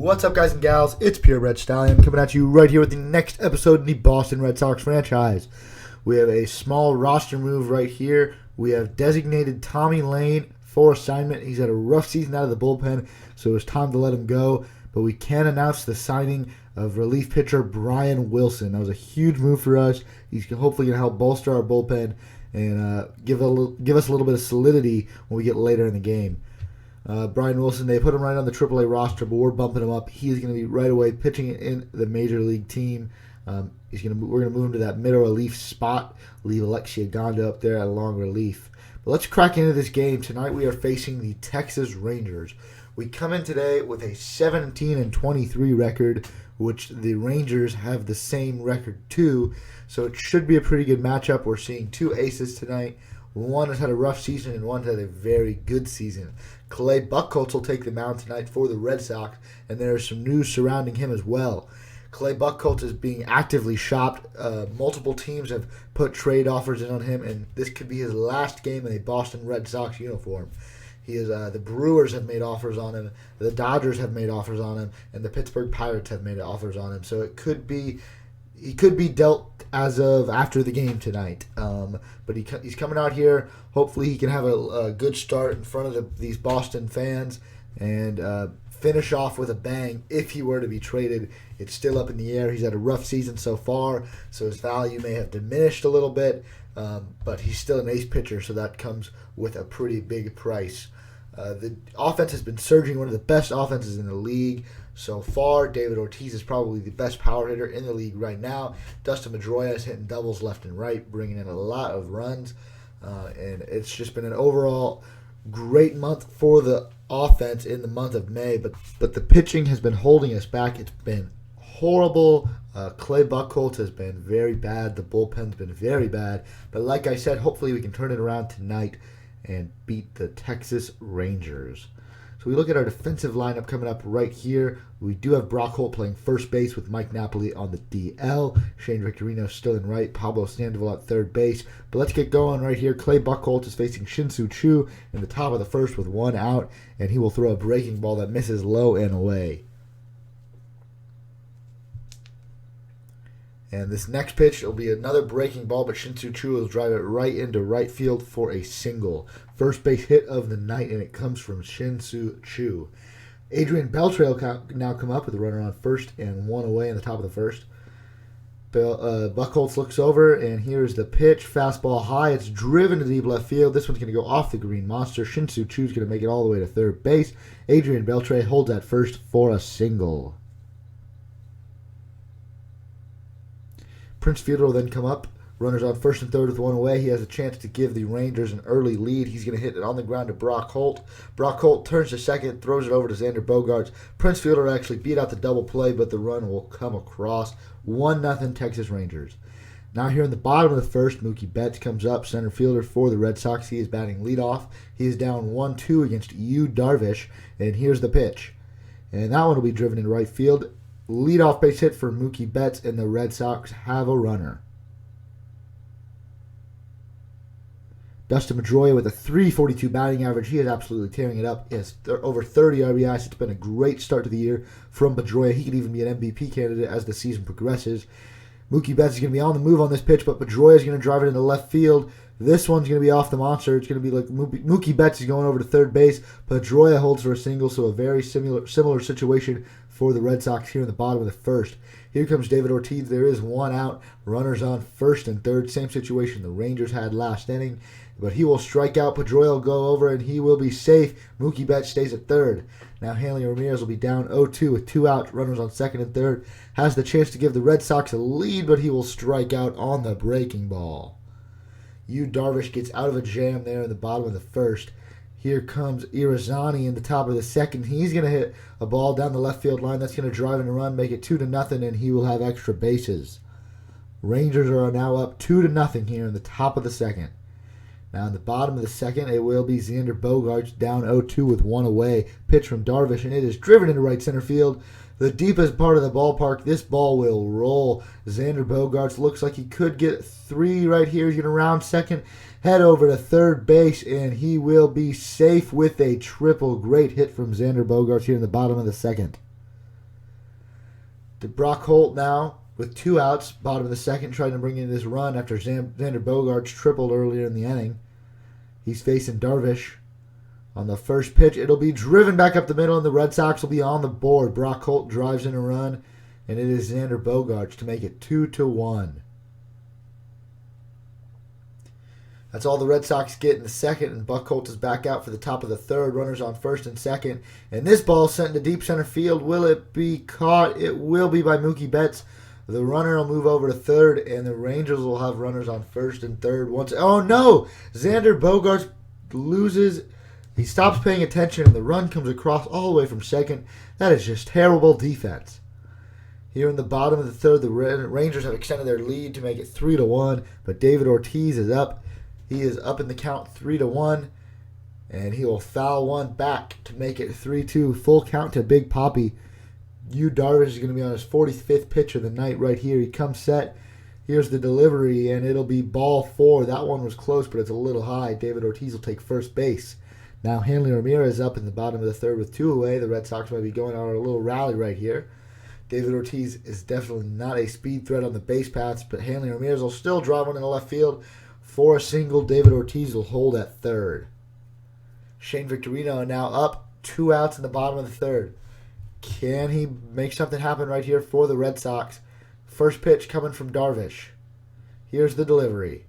What's up, guys and gals? It's PureBrett Stallion coming at you right here with the next episode in the Boston Red Sox franchise. We have a small roster move right here. We have designated Tommy Lane for assignment. He's had a rough season out of the bullpen, so it was time to let him go. But we can announce the signing of relief pitcher Brian Wilson. That was a huge move for us. He's hopefully going to help bolster our bullpen and give us a little bit of solidity when we get later in the game. Brian Wilson, they put him right on the AAA roster, but we're bumping him up. He's going to be right away pitching in the major league team. We're going to move him to that middle relief spot, leave Alexia Gonda up there at long relief. But let's crack into this game. Tonight we are facing the Texas Rangers. We come in today with a 17-23 record, which the Rangers have the same record too. So it should be a pretty good matchup. We're seeing two aces tonight. One has had a rough season and one has had a very good season. Clay Buchholz will take the mound tonight for the Red Sox, and there is some news surrounding him as well. Clay Buchholz is being actively shopped. Multiple teams have put trade offers in on him, and this could be his last game in a Boston Red Sox uniform. The Brewers have made offers on him, the Dodgers have made offers on him, and the Pittsburgh Pirates have made offers on him. So he could be dealt as of after the game tonight. But he's coming out here. Hopefully he can have a good start in front of these Boston fans and finish off with a bang if he were to be traded. It's still up in the air. He's had a rough season so far, so his value may have diminished a little bit, but he's still an ace pitcher, so that comes with a pretty big price. The offense has been surging, one of the best offenses in the league so far. David Ortiz is probably the best power hitter in the league right now. Dustin Pedroia is hitting doubles left and right, bringing in a lot of runs. And it's just been an overall great month for the offense in the month of May. But the pitching has been holding us back. It's been horrible. Clay Buchholz has been very bad. The bullpen's been very bad. But like I said, hopefully we can turn it around tonight and beat the Texas Rangers. So we look at our defensive lineup coming up right here. We do have Brock Holt playing first base with Mike Napoli on the DL. Shane Victorino still in right. Pablo Sandoval at third base. But let's get going right here. Clay Buchholz is facing Shin-Soo Choo in the top of the first with one out, and he will throw a breaking ball that misses low and away. And this next pitch will be another breaking ball, but Shin-Soo Choo will drive it right into right field for a single. First base hit of the night, and it comes from Shin-Soo Choo. Adrian Beltre will now come up with a runner on first and one away in the top of the first. Buchholz looks over, and here's the pitch. Fastball high. It's driven to deep left field. This one's going to go off the green monster. Shin-Soo Choo is going to make it all the way to third base. Adrian Beltre holds at first for a single. Prince Fielder will then come up. Runners on first and third with one away. He has a chance to give the Rangers an early lead. He's going to hit it on the ground to Brock Holt. Brock Holt turns to second, throws it over to Xander Bogaerts. Prince Fielder actually beat out the double play, but the run will come across. 1-0 Texas Rangers. Now here in the bottom of the first, Mookie Betts comes up, center fielder for the Red Sox. He is batting leadoff. He is down 1-2 against Yu Darvish, and here's the pitch. And that one will be driven in right field. Leadoff base hit for Mookie Betts, and the Red Sox have a runner. Dustin Pedroia with a .342 batting average. He is absolutely tearing it up. He has over 30 RBIs. It's been a great start to the year from Pedroia. He could even be an MVP candidate as the season progresses. Mookie Betts is going to be on the move on this pitch, but Pedroia is going to drive it into left field. This one's going to be off the monster. It's going to be like Mookie Betts is going over to third base. Pedroia holds for a single, so a very similar situation for the Red Sox here in the bottom of the first. Here comes David Ortiz. There is one out. Runners on first and third. Same situation the Rangers had last inning. But he will strike out. Pedroia will go over, and he will be safe. Mookie Betts stays at third. Now Hanley Ramirez will be down 0-2 with two outs. Runners on second and third. Has the chance to give the Red Sox a lead, but he will strike out on the breaking ball. Yu Darvish gets out of a jam there in the bottom of the first. Here comes Irizarry in the top of the second. He's going to hit a ball down the left field line. That's going to drive in a run, make it 2-0, and he will have extra bases. Rangers are now up 2-0 here in the top of the second. Now in the bottom of the second, it will be Xander Bogaerts down 0-2 with one away. Pitch from Darvish, and it is driven into right center field. The deepest part of the ballpark, this ball will roll. Xander Bogaerts looks like he could get three right here. He's going to round second, head over to third base, and he will be safe with a triple. Great hit from Xander Bogaerts here in the bottom of the second. Brock Holt now with 2 outs, bottom of the second, trying to bring in this run after Xander Bogaerts tripled earlier in the inning. He's facing Darvish. On the first pitch, it'll be driven back up the middle, and the Red Sox will be on the board. Brock Holt drives in a run, and it is Xander Bogaerts to make it 2-1. That's all the Red Sox get in the second, and Buck Holt is back out for the top of the third. Runners on first and second. And this ball sent into deep center field. Will it be caught? It will be by Mookie Betts. The runner will move over to third, and the Rangers will have runners on first and third. Oh, no! Xander Bogaerts loses. He stops paying attention, and the run comes across all the way from second. That is just terrible defense. Here in the bottom of the third, the Rangers have extended their lead to make it 3-1, but David Ortiz is up. He is up in the count 3-1, and he will foul one back to make it 3-2. Full count to Big Papi. Yu Darvish is going to be on his 45th pitch of the night right here. He comes set. Here's the delivery, and it'll be ball 4. That one was close, but it's a little high. David Ortiz will take first base. Now Hanley Ramirez up in the bottom of the third with 2 away. The Red Sox might be going on a little rally right here. David Ortiz is definitely not a speed threat on the base paths, but Hanley Ramirez will still drive one in the left field. For a single, David Ortiz will hold at third. Shane Victorino now up, 2 outs in the bottom of the third. Can he make something happen right here for the Red Sox? First pitch coming from Darvish. Here's the delivery.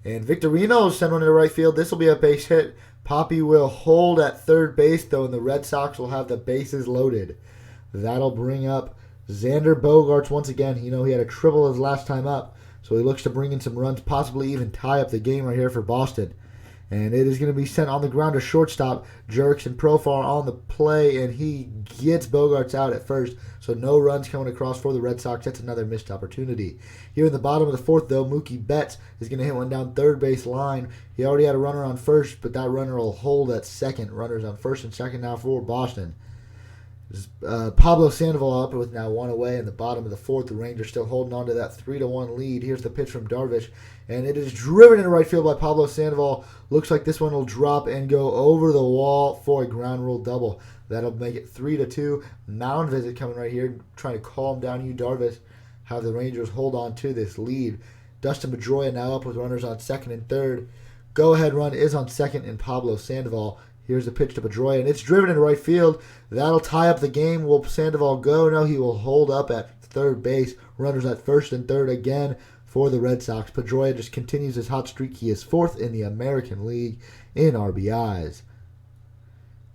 And Victorino will send one to right field. This will be a base hit. Papi will hold at third base, though, and the Red Sox will have the bases loaded. That'll bring up Xander Bogaerts once again. He had a triple his last time up. So he looks to bring in some runs, possibly even tie up the game right here for Boston. And it is going to be sent on the ground to shortstop. Jerks and Profar on the play, and he gets Bogaerts out at first. So no runs coming across for the Red Sox. That's another missed opportunity. Here in the bottom of the fourth, though, Mookie Betts is going to hit one down third base line. He already had a runner on first, but that runner will hold at second. Runners on first and second now for Boston. Pablo Sandoval up with now 1 away in the bottom of the fourth. The Rangers still holding on to that 3-1 lead. Here's the pitch from Darvish, and it is driven into right field by Pablo Sandoval. Looks like this one will drop and go over the wall for a ground rule double. That'll make it 3-2. Mound visit coming right here, trying to calm down Yu Darvish. Have the Rangers hold on to this lead. Dustin Pedroia now up with runners on second and third. Go-ahead run is on second in Pablo Sandoval. Here's the pitch to Pedroia, and it's driven into right field. That'll tie up the game. Will Sandoval go? No, he will hold up at third base. Runners at first and third again for the Red Sox. Pedroia just continues his hot streak. He is fourth in the American League in RBIs.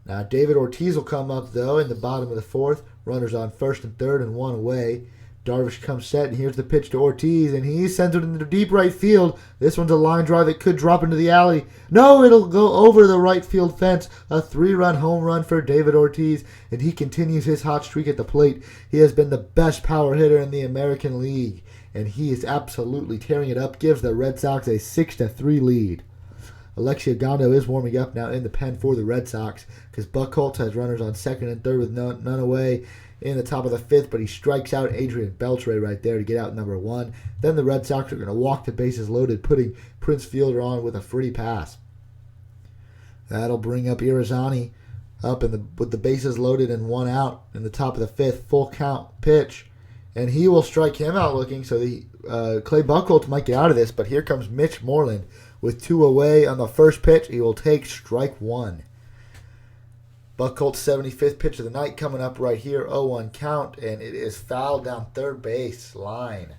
Now, David Ortiz will come up, though, in the bottom of the fourth. Runners on first and third and 1 away. Darvish comes set, and here's the pitch to Ortiz, and he sends it into deep right field. This one's a line drive that could drop into the alley. No, it'll go over the right field fence. A 3-run home run for David Ortiz, and he continues his hot streak at the plate. He has been the best power hitter in the American League, and he is absolutely tearing it up. Gives the Red Sox a 6-3 lead. Alexia Gondo is warming up now in the pen for the Red Sox because Buck Holt has runners on second and third with none away in the top of the fifth, but he strikes out Adrian Beltre right there to get out number 1. Then the Red Sox are going to walk the bases loaded, putting Prince Fielder on with a free pass. That'll bring up Irizarry up with the bases loaded and 1 out in the top of the fifth. Full count pitch, and he will strike him out looking, so the Clay Buchholz might get out of this, but here comes Mitch Moreland with 2 away on the first pitch. He will take strike 1. Buchholz's 75th pitch of the night coming up right here. 0-1 count, and it is fouled down third base line.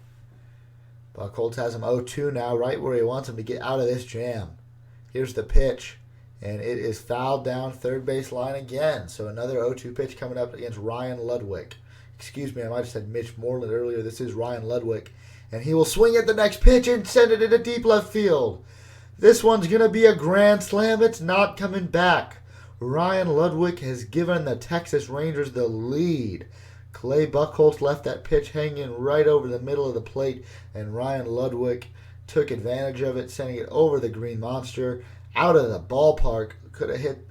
Buchholz has him 0-2 now, right where he wants him to get out of this jam. Here's the pitch, and it is fouled down third base line again. So another 0-2 pitch coming up against Ryan Ludwig. Excuse me, I might have said Mitch Moreland earlier. This is Ryan Ludwig. And he will swing at the next pitch and send it into deep left field. This one's going to be a grand slam. It's not coming back. Ryan Ludwig has given the Texas Rangers the lead. Clay Buchholz left that pitch hanging right over the middle of the plate, and Ryan Ludwig took advantage of it, sending it over the Green Monster out of the ballpark. Could have hit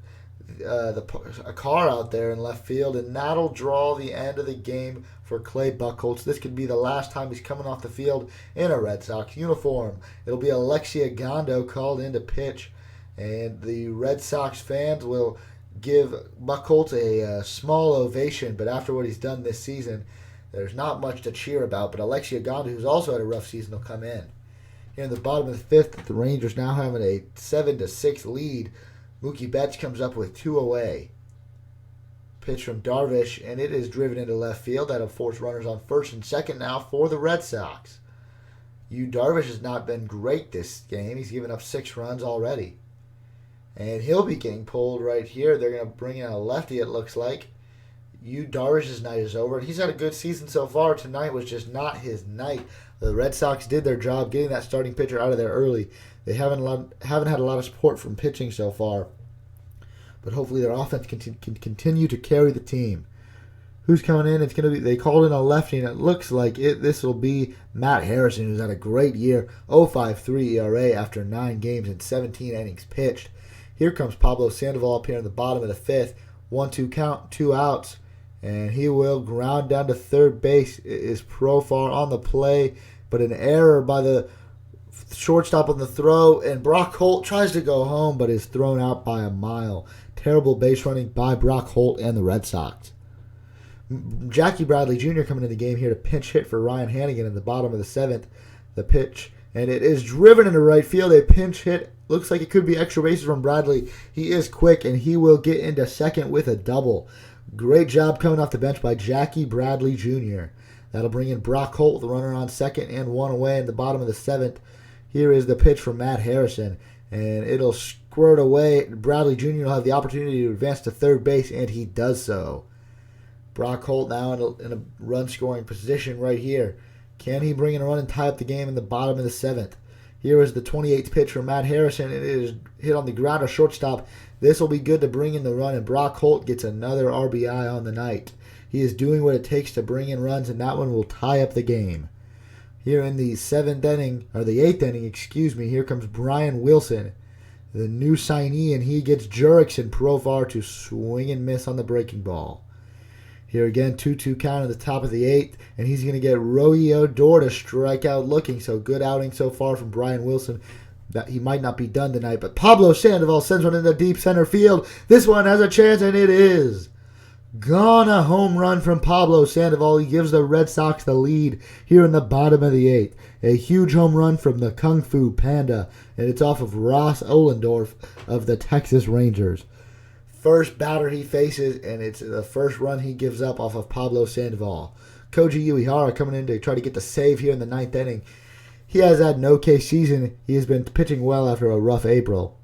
a car out there in left field, and that'll draw the end of the game for Clay Buchholz. This could be the last time he's coming off the field in a Red Sox uniform. It'll be Alexia Gondo called in to pitch. And the Red Sox fans will give Buchholz a small ovation, but after what he's done this season, there's not much to cheer about, but Alexia Gonda, who's also had a rough season, will come in. Here in the bottom of the fifth, the Rangers now having a 7-6 lead. Mookie Betts comes up with 2 away. Pitch from Darvish, and it is driven into left field. That'll force runners on first and second now for the Red Sox. Darvish has not been great this game. He's given up 6 runs already. And he'll be getting pulled right here. They're going to bring in a lefty, it looks like. Darvish's night is over. He's had a good season so far. Tonight was just not his night. The Red Sox did their job getting that starting pitcher out of there early. They haven't had a lot of support from pitching so far. But hopefully their offense can continue to carry the team. Who's coming in? It's going to be. They called in a lefty, and it looks like this will be Matt Harrison, who's had a great year. 0.53 ERA after 9 games and 17 innings pitched. Here comes Pablo Sandoval up here in the bottom of the fifth. 1-2 count, 2 outs. And he will ground down to third base. It is Profar on the play, but an error by the shortstop on the throw. And Brock Holt tries to go home, but is thrown out by a mile. Terrible base running by Brock Holt and the Red Sox. Jackie Bradley Jr. coming in the game here to pinch hit for Ryan Hannigan in the bottom of the seventh. The pitch, and it is driven into right field. A pinch hit. Looks like it could be extra bases from Bradley. He is quick, and he will get into second with a double. Great job coming off the bench by Jackie Bradley Jr. That'll bring in Brock Holt, the runner on second, and 1 away in the bottom of the seventh. Here is the pitch from Matt Harrison, and it'll squirt away. Bradley Jr. will have the opportunity to advance to third base, and he does so. Brock Holt now in a run-scoring position right here. Can he bring in a run and tie up the game in the bottom of the seventh? Here is the 28th pitch from Matt Harrison. It is hit on the ground to shortstop. This will be good to bring in the run, and Brock Holt gets another RBI on the night. He is doing what it takes to bring in runs, and that one will tie up the game. Here in the 8th inning, here comes Brian Wilson, the new signee, and he gets Jurix and Profar to swing and miss on the breaking ball. Here again, 2-2 count at the top of the 8th, and he's going to get Roy Odor to strike out looking. So good outing so far from Brian Wilson. That he might not be done tonight, but Pablo Sandoval sends one into deep center field. This one has a chance, and it is gone. A home run from Pablo Sandoval. He gives the Red Sox the lead here in the bottom of the 8th. A huge home run from the Kung Fu Panda, and it's off of Ross Ohlendorf of the Texas Rangers. First batter he faces, and it's the first run he gives up off of Pablo Sandoval. Koji Uehara coming in to try to get the save here in the 9th inning. He has had an okay season. He has been pitching well after a rough April.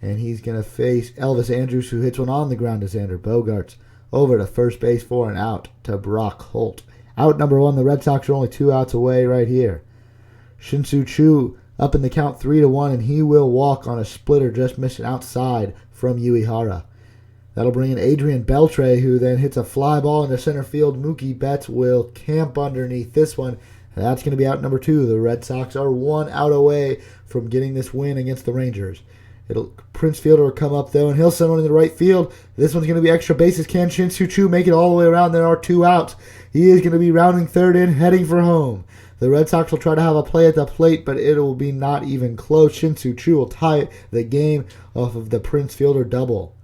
And he's going to face Elvis Andrus, who hits one on the ground to Xander Bogaerts. Over to first base for an out to Brock Holt. Out number 1, the Red Sox are only 2 outs away right here. Shin-Soo Choo up in the count 3-1, and he will walk on a splitter just missing outside from Uehara. That'll bring in Adrian Beltre, who then hits a fly ball into center field. Mookie Betts will camp underneath this one. And that's going to be out number 2. The Red Sox are 1 out away from getting this win against the Rangers. Prince Fielder will come up, though, and he'll send one in the right field. This one's going to be extra bases. Can Shin-Soo Choo make it all the way around? There are 2 outs. He is going to be rounding third in, heading for home. The Red Sox will try to have a play at the plate, but it will be not even close. Shin-Soo Choo will tie the game off of the Prince Fielder double.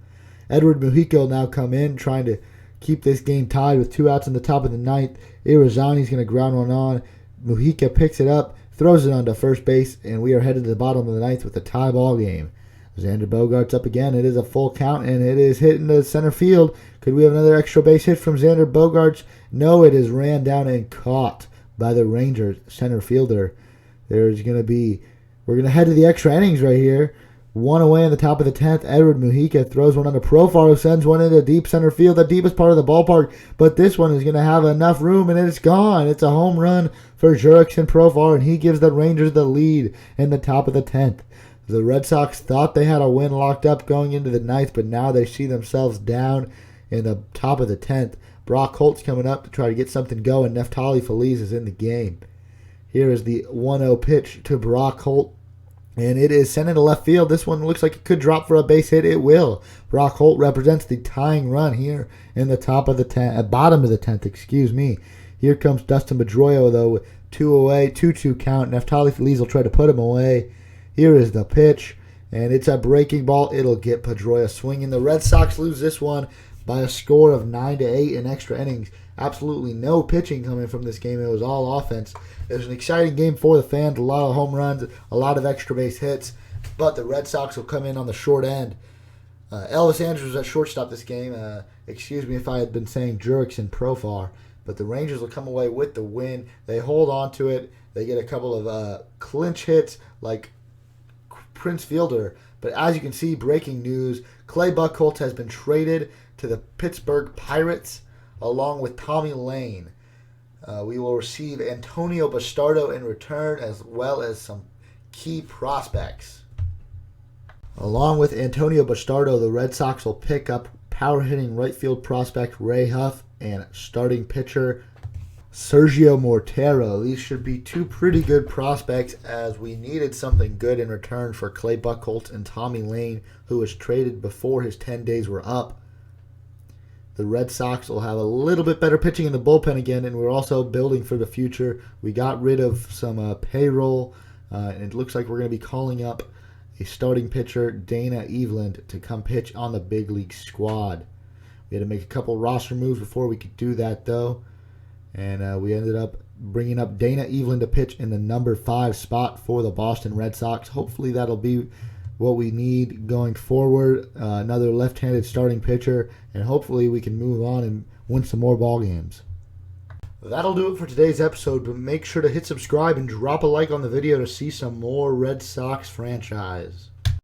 Edward Mujica will now come in, trying to keep this game tied with 2 outs in the top of the 9th. Irizarry's going to ground one on. Mujica picks it up, throws it onto first base, and we are headed to the bottom of the 9th with a tie ball game. Xander Bogaerts up again. It is a full count, and it is hit into center field. Could we have another extra base hit from Xander Bogaerts? No, it is ran down and caught by the Rangers center fielder. We're going to head to the extra innings right here. 1 away in the top of the 10th. Edward Mujica throws one under Profar, who sends one into deep center field, the deepest part of the ballpark. But this one is going to have enough room, and it's gone. It's a home run for Jurickson Profar, and he gives the Rangers the lead in the top of the 10th. The Red Sox thought they had a win locked up going into the 9th, but now they see themselves down in the top of the 10th. Brock Holt's coming up to try to get something going. Neftali Feliz is in the game. Here is the 1-0 pitch to Brock Holt. And it is sent into left field. This one looks like it could drop for a base hit. It will. Brock Holt represents the tying run here in the bottom of the 10th, Here comes Dustin Pedroia, though, with 2 away, 2-2 count. Neftali Feliz will try to put him away. Here is the pitch, and it's a breaking ball. It'll get Pedroia swinging. The Red Sox lose this one by a score of 9-8 in extra innings absolutely no pitching coming from this game. It was all offense. It was an exciting game for the fans. A lot of home runs, a lot of extra base hits. But the Red Sox will come in on the short end. Elvis Andrews was at shortstop this game. Excuse me if I had been saying Jurickson Profar. But the Rangers will come away with the win. They hold on to it. They get a couple of clinch hits like Prince Fielder. But as you can see, breaking news, Clay Buchholz has been traded to the Pittsburgh Pirates along with Tommy Lane. We will receive Antonio Bastardo in return as well as some key prospects. Along with Antonio Bastardo, the Red Sox will pick up power-hitting right field prospect Ray Huff and starting pitcher Sergio Mortero. These should be two pretty good prospects as we needed something good in return for Clay Buchholz and Tommy Lane, who was traded before his 10 days were up. The Red Sox will have a little bit better pitching in the bullpen again, and we're also building for the future. We got rid of some payroll, and it looks like we're going to be calling up a starting pitcher, Dana Eveland, to come pitch on the big league squad. We had to make a couple roster moves before we could do that, though. And we ended up bringing up Dana Eveland to pitch in the number 5 spot for the Boston Red Sox. Hopefully that'll be what we need going forward. Another left-handed starting pitcher, and hopefully we can move on and win some more ball games. That'll do it for today's episode, but make sure to hit subscribe and drop a like on the video to see some more Red Sox franchise.